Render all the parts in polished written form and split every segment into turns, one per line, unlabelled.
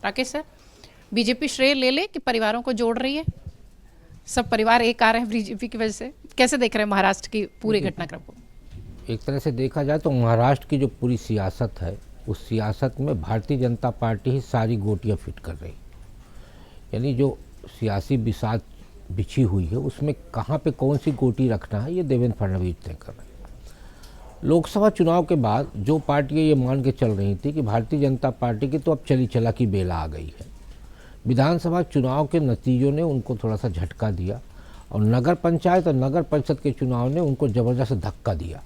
Rakesh sir, BJP श्रेय ले ले कि परिवारों को जोड़ रही है? सब परिवार एक आ रहे हैं बीजेपी की वजह से। कैसे देख रहे हैं महाराष्ट्र की पूरे घटनाक्रम को?
एक तरह से देखा जाए तो महाराष्ट्र की जो पूरी सियासत है, उस सियासत में भारतीय जनता पार्टी ही सारी गोटियां फिट कर रही। यानी जो सियासी बिसात बिछी हुई है, उसमें कहाँ पे कौन सी गोटी रखना है, ये देवेंद्र फडणवीस तय कर रहे हैं। लोकसभा चुनाव के बाद जो पार्टियां ये मान के चल रही थी कि भारतीय जनता पार्टी की तो अब चली चला की बेला आ गई है, विधानसभा चुनाव के नतीजों ने उनको थोड़ा सा झटका दिया और नगर पंचायत और नगर परिषद के चुनाव ने उनको ज़बरदस्त धक्का दिया।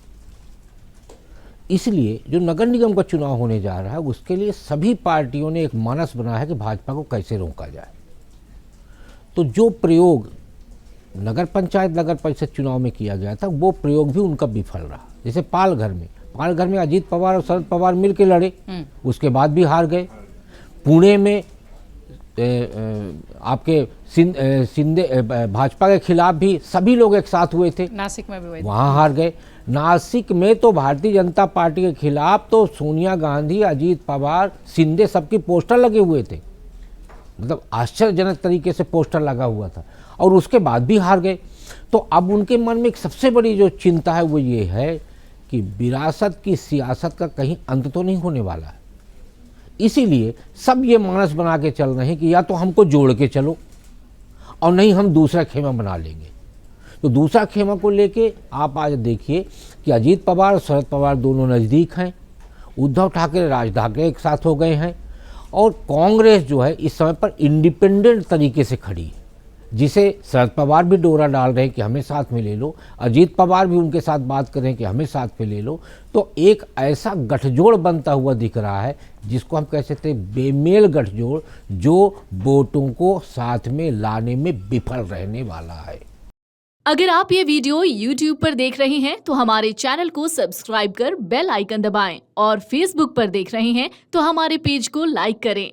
इसलिए जो नगर निगम का चुनाव होने जा रहा है, उसके लिए सभी पार्टियों ने एक मानस बनाया है कि भाजपा को कैसे रोका जाए। तो जो प्रयोग नगर पंचायत नगर परिषद चुनाव में किया गया था, वो प्रयोग भी उनका विफल रहा। जैसे पालघर में अजीत पवार और शरद पवार मिल के लड़े, उसके बाद भी हार गए। पुणे में आपके शिंदे भाजपा के खिलाफ भी सभी लोग एक साथ हुए थे,
नासिक में भी हुए थे,
वहाँ हार गए। नासिक में तो भारतीय जनता पार्टी के खिलाफ तो सोनिया गांधी, अजीत पवार, शिंदे सबकी पोस्टर लगे हुए थे, मतलब आश्चर्यजनक तरीके से पोस्टर लगा हुआ था, और उसके बाद भी हार गए। तो अब उनके मन में एक सबसे बड़ी जो चिंता है वो ये है कि विरासत की सियासत का कहीं अंत तो नहीं होने वाला है। इसीलिए सब ये मानस बना के चल रहे हैं कि या तो हमको जोड़ के चलो और नहीं हम दूसरा खेमा बना लेंगे। तो दूसरा खेमा को लेके आप आज देखिए कि अजीत पवार और शरद पवार दोनों नज़दीक हैं, उद्धव ठाकरे राज ठाकरे एक साथ हो गए हैं, और कांग्रेस जो है इस समय पर इंडिपेंडेंट तरीके से खड़ी है, जिसे शरद पवार भी डोरा डाल रहे हैं कि हमें साथ में ले लो, अजीत पवार भी उनके साथ बात कर रहे हैं कि हमें साथ में ले लो। तो एक ऐसा गठजोड़ बनता हुआ दिख रहा है जिसको हम कह सकते हैं बेमेल गठजोड़, जो वोटों को साथ में लाने में विफल रहने वाला है।
अगर आप ये वीडियो YouTube पर देख रहे हैं तो हमारे चैनल को सब्सक्राइब कर बेल आइकन दबाएं, और Facebook पर देख रहे हैं तो हमारे पेज को लाइक करें।